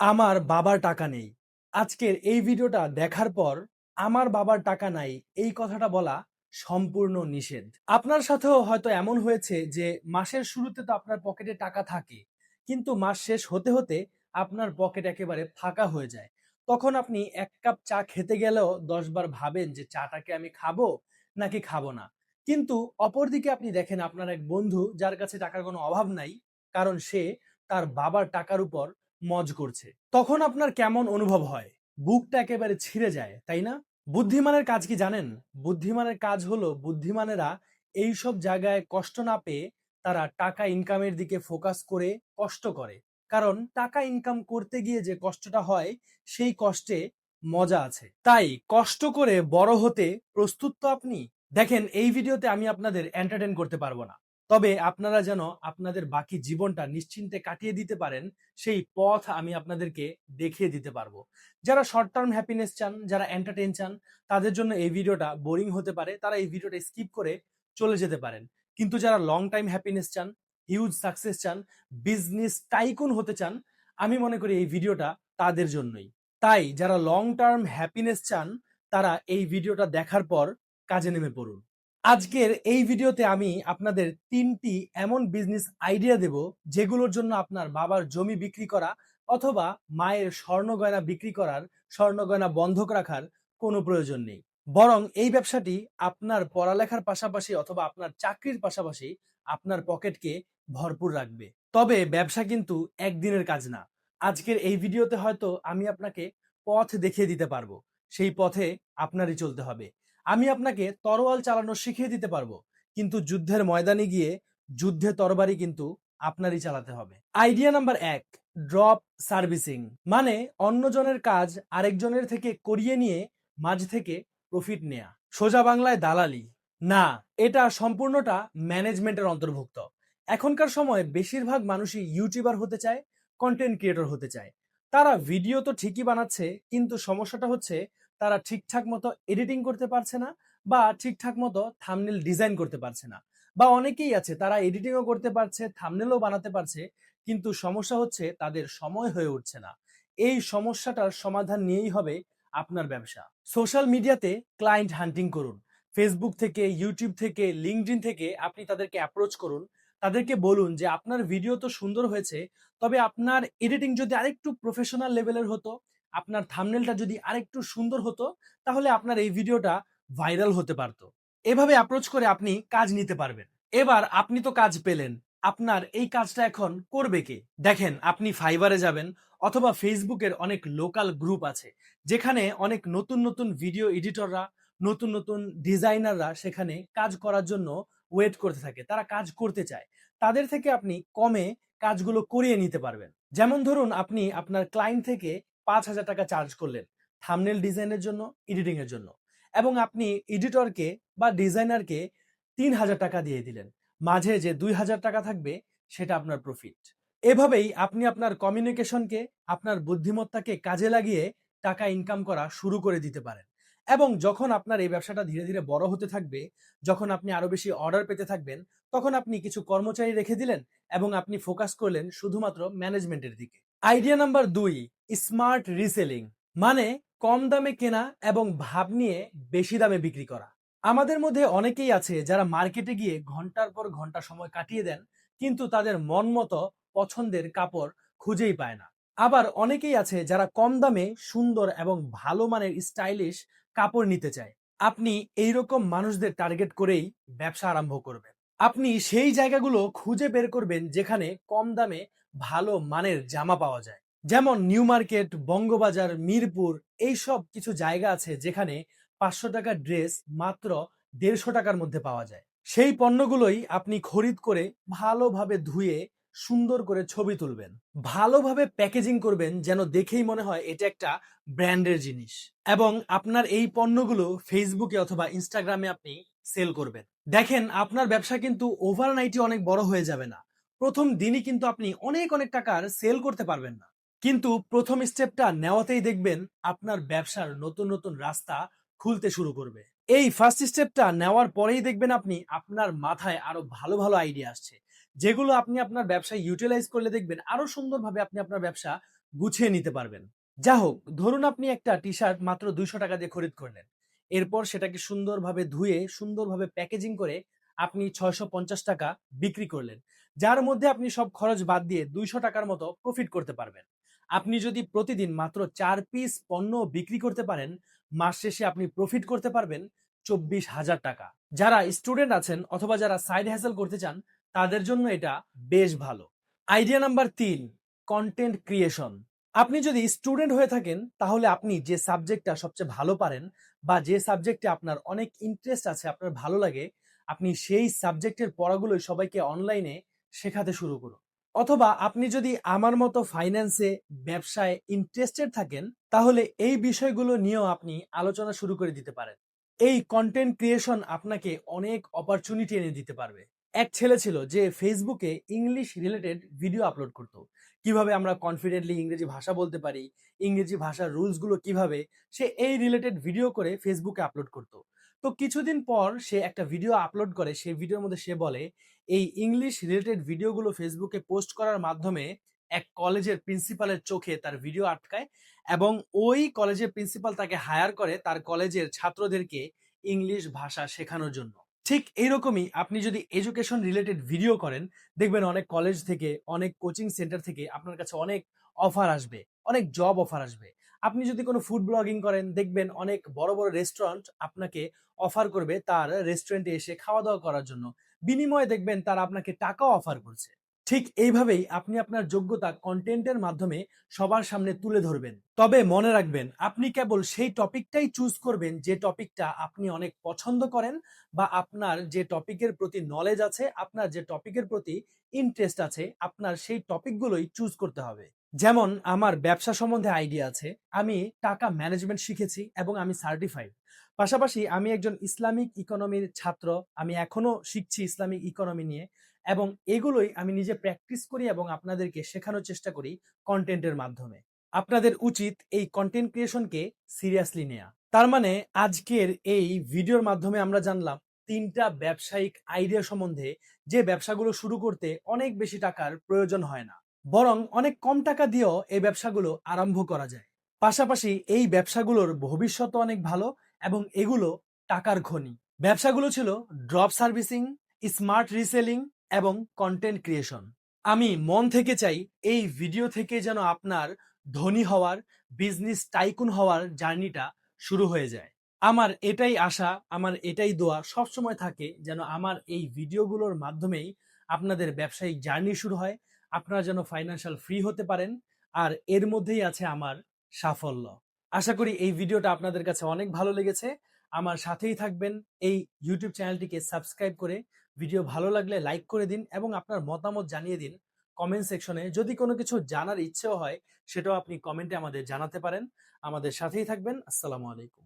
আমার বাবার টাকা নেই। আজকের এই ভিডিওটা দেখার পর আমার বাবার টাকা নাই এই কথাটা বলা সম্পূর্ণ নিষেধ। আপনার সাথেও হয়তো এমন হয়েছে যে মাসের শুরুতে তো আপনার পকেটে টাকা থাকে, কিন্তু মাস শেষ হতে হতে আপনার পকেট একেবারে ফাঁকা হয়ে যায়। তখন আপনি এক কাপ চা খেতে গেলেও ১০ বার ভাবেন যে চাটাকে আমি খাবো নাকি খাবো না। কিন্তু অপরদিকে আপনি দেখেন আপনার এক বন্ধু যার কাছে টাকার কোনো অভাব নাই, কারণ সে তার বাবার টাকার উপর মজ করছে। তখন আপনার কেমন অনুভব হয়? বুকটা একেবারে ছিঁড়ে যায়, তাই না? বুদ্ধিমানের কাজ কি জানেন? বুদ্ধিমানের কাজ হলো বুদ্ধিমানেরা এইসব জায়গায় কষ্ট না পেয়ে তারা টাকা ইনকামের দিকে ফোকাস করে কষ্ট করে। কারণ টাকা ইনকাম করতে গিয়ে যে কষ্টটা হয় সেই কষ্টে মজা আছে। তাই কষ্ট করে বড় হতে প্রস্তুত তো আপনি? দেখেন, এই ভিডিওতে আমি আপনাদের এন্টারটেইন করতে পারবো না। তবে আপনারা যেন আপনাদের বাকি জীবনটা নিশ্চিন্তে কাটিয়ে দিতে পারেন সেই পথ আমি আপনাদেরকে দেখিয়ে দিতে পারবো। যারা শর্ট টার্ম হ্যাপিনেস চান, যারা এন্টারটেইন চান, তাদের জন্য এই ভিডিওটা বোরিং হতে পারে, তারা এই ভিডিওটা স্কিপ করে চলে যেতে পারেন। কিন্তু যারা লং টাইম হ্যাপিনেস চান, হিউজ সাকসেস চান, বিজনেস টাইকুন হতে চান, আমি মনে করি এই ভিডিওটা তাদের জন্যই। তাই যারা লং টার্ম হ্যাপিনেস চান, তারা এই ভিডিওটা দেখার পর কাজে নেমে পড়ুন। আজকের এই ভিডিওতে আমি আপনাদের ৩টি এমন বিজনেস আইডিয়া দেব যেগুলোর জন্য আপনার বাবার জমি বিক্রি করা অথবা মায়ের স্বর্ণ গয়না বিক্রি করার, স্বর্ণ গয়না বন্ধক রাখার কোনো প্রয়োজন নেই। বরং এই ব্যবসাটি আপনার পড়ালেখার পাশাপাশি অথবা আপনার চাকরির পাশাপাশি আপনার পকেটকে ভরপুর রাখবে। তবে ব্যবসা কিন্তু একদিনের কাজ না। আজকের এই ভিডিওতে হয়তো আমি আপনাকে পথ দেখিয়ে দিতে পারবো। সেই পথে আপনারই চলতে হবে। আমি আপনাকে তরোয়াল চালানো শিখিয়ে দিতে পারবো, কিন্তু যুদ্ধের ময়দানে গিয়ে যুদ্ধে তরবারি কিন্তু আপনারই চালাতে হবে। Idea number ১, drop servicing. মানে অন্যজনের কাজ আরেকজনের থেকে করিয়ে নিয়ে মাঝ থেকে প্রফিট নেয়া। সোজা বাংলায় দালালি না, এটা সম্পূর্ণটা ম্যানেজমেন্টের অন্তর্ভুক্ত। এখনকার সময় বেশিরভাগ মানুষই ইউটিউবার হতে চায়, কন্টেন্ট ক্রিয়েটর হতে চায়। তারা ভিডিও তো ঠিকই বানাচ্ছে, কিন্তু সমস্যাটা হচ্ছে তারা ঠিকঠাক মতো এডিটিং করতে পারছে না, বা ঠিকঠাক মতো থাম্বনেল ডিজাইন করতে পারছে না। বা অনেকেই আছে তারা এডিটিংও করতে পারছে, থাম্বনেলও বানাতে পারছে, কিন্তু সমস্যা হচ্ছে তাদের সময় হয়ে উঠছে না। এই সমস্যাটার সমাধান নিয়েই হবে আপনার ব্যবসা। সোশ্যাল মিডিয়াতে ক্লায়েন্ট হান্টিং করুন। ফেসবুক থেকে, ইউটিউব থেকে, লিঙ্কডইন থেকে আপনি তাদেরকে অ্যাপ্রোচ করুন। তাদেরকে বলুন যে আপনার ভিডিও তো সুন্দর হয়েছে, তবে আপনার এডিটিং যদি আরেকটু প্রফেশনাল লেভেলের হতো, আপনার থাম্বনেলটা যদি আরেকটু সুন্দর হতো, তাহলে আপনার এই ভিডিওটা ভাইরাল হতে পারতো। এভাবে অ্যাপ্রোচ করে আপনি কাজ নিতে পারবেন। এবার আপনি তো কাজ পেলেন, আপনার এই কাজটা এখন করবে কে? দেখেন, আপনি ফাইবারে যাবেন অথবা ফেসবুকের অনেক লোকাল গ্রুপ আছে, যেখানে অনেক নতুন নতুন ভিডিও এডিটররা, নতুন নতুন ডিজাইনাররা সেখানে কাজ করার জন্য ওয়েট করতে থাকে, তারা কাজ করতে চায়। তাদের থেকে আপনি কমে কাজগুলো করিয়ে নিতে পারবেন। যেমন ধরুন, আপনি আপনার ক্লায়েন্ট থেকে ৫,০০০ টাকা চার্জ করলেন থাম্বনেল ডিজাইনের জন্য, এডিটিং এর জন্য, এবং আপনি এডিটরকে বা ডিজাইনারকে ৩,০০০ টাকা দিয়ে দিলেন। মাঝে যে ২,০০০ টাকা থাকবে সেটা আপনার প্রফিট। এভাবেই আপনি আপনার কমিউনিকেশনকে, আপনার বুদ্ধিমত্তাকে কাজে লাগিয়ে টাকা ইনকাম করা শুরু করে দিতে পারেন। এবং যখন আপনার এই ব্যবসাটা ধীরে ধীরে বড় হতে থাকবে, যখন আপনি আরো বেশি অর্ডার পেতে থাকবেন, তখন আপনি কিছু কর্মচারী রেখে দিলেন এবং আপনি ফোকাস করলেন শুধুমাত্র ম্যানেজমেন্টের দিকে। Idea number ২, smart reselling. মানে কম দামে কেনা এবং ভাব নিয়ে বেশি দামে বিক্রি করা। আমাদের মধ্যে অনেকেই আছে যারা মার্কেটে গিয়ে ঘন্টার পর ঘন্টা সময় কাটিয়ে দেন, কিন্তু তাদের মন মতো পছন্দের কাপড় খুঁজেই পায় না। আবার অনেকেই আছে যারা কম দামে সুন্দর এবং ভালো মানের স্টাইলিশ কাপড় নিতে চায়। আপনি এইরকম মানুষদের টার্গেট করেই ব্যবসা আরম্ভ করবেন। আপনি সেই জায়গাগুলো খুঁজে বের করবেন যেখানে কম দামে ভালো মানের জামা পাওয়া যায়। যেমন নিউ মার্কেট, বঙ্গবাজার, মিরপুর, এইসব কিছু জায়গা আছে যেখানে ৫০০ টাকার ড্রেস মাত্র ১৫০ টাকার মধ্যে পাওয়া যায়। সেই পণ্যগুলোই আপনি খরিদ করে ভালোভাবে ধুয়ে সুন্দর করে ছবি তুলবেন। ভালোভাবে প্যাকেজিং করবেন যেন দেখেই মনে হয় এটা একটা ব্র্যান্ডের জিনিস। এবং আপনার এই পণ্যগুলো ফেসবুকে অথবা ইনস্টাগ্রামে আপনি সেল করবেন। দেখেন, আপনার ব্যবসা কিন্তু ওভারনাইটে অনেক বড় হয়ে যাবে না। প্রথম দিনই কিন্তু আপনি অনেক অনেক টাকার সেল করতে পারবেন না। কিন্তু প্রথম স্টেপটা নেওয়াতেই দেখবেন আপনার ব্যবসার নতুন নতুন রাস্তা খুলতে শুরু করবে। এই ফার্স্ট স্টেপটা নেওয়ার পরেই দেখবেন আপনি আপনার মাথায় আরো ভালো ভালো আইডিয়া আসছে, যেগুলো আপনি আপনার ব্যবসায় ইউটিলাইজ করলে দেখবেন আরো সুন্দরভাবে আপনি আপনার ব্যবসা গুছিয়ে নিতে পারবেন। যা হোক, ধরুন আপনি একটা টি-শার্ট মাত্র ২০০ টাকা দিয়ে খরিদ করলেন। এরপর সেটাকে সুন্দরভাবে ধুয়ে, সুন্দরভাবে প্যাকেজিং করে আপনি ৳৬৫০ বিক্রি করলেন। যার মধ্যে আপনি সব খরচ বাদ দিয়ে ৳২০০ টাকার মতো প্রফিট করতে পারবেন। আপনি যদি প্রতিদিন মাত্র ৪ পিস পণ্য বিক্রি করতে পারেন, মাস শেষে আপনি প্রফিট করতে পারবেন ৳২৪,০০০। যারা স্টুডেন্ট আছেন অথবা যারা সাইড হ্যাসেল করতে চান, তাদের জন্য এটা বেশ ভালো। Idea number ৩, content creation. আপনি যদি স্টুডেন্ট হয়ে থাকেন, তাহলে আপনি যে সাবজেক্টটা সবচেয়ে ভালো পারেন বা যে সাবজেক্টে আপনার অনেক ইন্টারেস্ট আছে, আপনার ভালো লাগে, আপনি সেই সাবজেক্টের পড়াগুলোই সবাইকে অনলাইনে শেখাতে শুরু করুন। অথবা আপনি যদি আমার মতো ফাইন্যান্সে, ব্যবসায় ইন্টারেস্টেড থাকেন, তাহলে এই বিষয়গুলো নিয়েও আপনি আলোচনা শুরু করে দিতে পারেন। এই কনটেন্ট ক্রিয়েশন আপনাকে অনেক অপরচুনিটি এনে দিতে পারবে। এক ছেলে ছিল যে ফেসবুকে ইংলিশ রিলেটেড ভিডিও আপলোড করত। কিভাবে আমরা কনফিডেন্টলি ইংরেজি ভাষা বলতে পারি, ইংরেজি ভাষার রুলস গুলো কিভাবে, সে এই রিলেটেড ভিডিও করে ফেসবুকে আপলোড করত। তো কিছুদিন পর সে একটা ভিডিও আপলোড করে, সেই ভিডিওর মধ্যে সে বলে এই ইংলিশ রিলেটেড ভিডিওগুলো ফেসবুকে পোস্ট করার মাধ্যমে এক কলেজের প্রিন্সিপালের চোখে তার ভিডিও আটকায় এবং ওই কলেজের প্রিন্সিপাল তাকে হায়ার করে তার কলেজের ছাত্রদেরকে ইংলিশ ভাষা শেখানোর জন্য। ঠিক এইরকমই আপনি যদি এডুকেশন রিলেটেড ভিডিও করেন, দেখবেন অনেক কলেজ থেকে, অনেক কোচিং সেন্টার থেকে আপনার কাছে অনেক অফার আসবে, অনেক জব অফার আসবে। আপনি যদি কোনো ফুড ব্লগিং করেন, দেখবেন অনেক বড় বড় রেস্টুরেন্ট আপনাকে অফার করবে তার রেস্টুরেন্টে এসে খাওয়া দাওয়া করার জন্য। বিনিময়ে দেখবেন তারা আপনাকে টাকাও অফার করছে। ঠিক এইভাবেই আপনি আপনার যোগ্যতা কন্টেন্টের মাধ্যমে সবার সামনে তুলে ধরবেন। তবে মনে রাখবেন, আপনি কেবল সেই টপিকটাই চুজ করবেন যে টপিকটা আপনি অনেক পছন্দ করেন বা আপনার যে টপিকের প্রতি নলেজ আছে, আপনার যে টপিকের প্রতি ইন্টারেস্ট আছে, আপনার সেই টপিকগুলোই চুজ করতে হবে। যেমন আমার ব্যবসা সম্বন্ধে আইডিয়া আছে, আমি টাকা ম্যানেজমেন্ট শিখেছি এবং আমি সার্টিফাইড। পাশাপাশি আমি একজন ইসলামিক ইকোনমির ছাত্র, আমি এখনো শিখছি ইসলামিক ইকোনমি নিয়ে এবং এগুলোই আমি নিজে প্র্যাকটিস করি এবং আপনাদেরকে শেখানোর চেষ্টা করি কন্টেন্টের মাধ্যমে। আপনাদের উচিত এই কন্টেন্ট ক্রিয়েশনকে সিরিয়াসলি নেয়া। তার মানে আজকের এই ভিডিওর মাধ্যমে আমরা জানলাম ৩টা ব্যবসায়িক আইডিয়া সম্বন্ধে, যে ব্যবসাগুলো শুরু করতে অনেক বেশি টাকার প্রয়োজন হয় না, বরং অনেক কম টাকা দিয়েও এই ব্যবসাগুলো আরম্ভ করা যায়। পাশাপাশি এই ব্যবসাগুলোর ভবিষ্যৎ অনেক ভালো এবং এগুলো টাকার খনি। ব্যবসাগুলো ছিল ড্রপ সার্ভিসিং, স্মার্ট রিসেলিং এবং কন্টেন্ট ক্রিয়েশন। আমি মন থেকে চাই এই ভিডিও থেকে যেন আপনার ধনী হওয়ার, বিজনেস টাইকুন হওয়ার জার্নিটা শুরু হয়ে যায়। আমার এটাই আশা, আমার এটাই দোয়া সবসময় থাকে যেন আমার এই ভিডিওগুলোর মাধ্যমেই আপনাদের ব্যবসায়িক জার্নি শুরু হয়, আপনারা যেন ফাইন্যান্সিয়াল ফ্রি হতে পারেন, আর এর মধ্যেই আছে আমার সাফল্য। আশা করি এই ভিডিওটা আপনাদের কাছে অনেক ভালো লেগেছে। আমার সাথেই থাকবেন, এই ইউটিউব চ্যানেলটিকে সাবস্ক্রাইব করে ভিডিও ভালো লাগলে লাইক করে দিন এবং আপনার মতামত জানিয়ে দিন কমেন্ট সেকশনে। যদি কোনো কিছু জানার ইচ্ছেও হয়, সেটাও আপনি কমেন্টে আমাদের জানাতে পারেন। আমাদের সাথেই থাকবেন। আসসালামু আলাইকুম।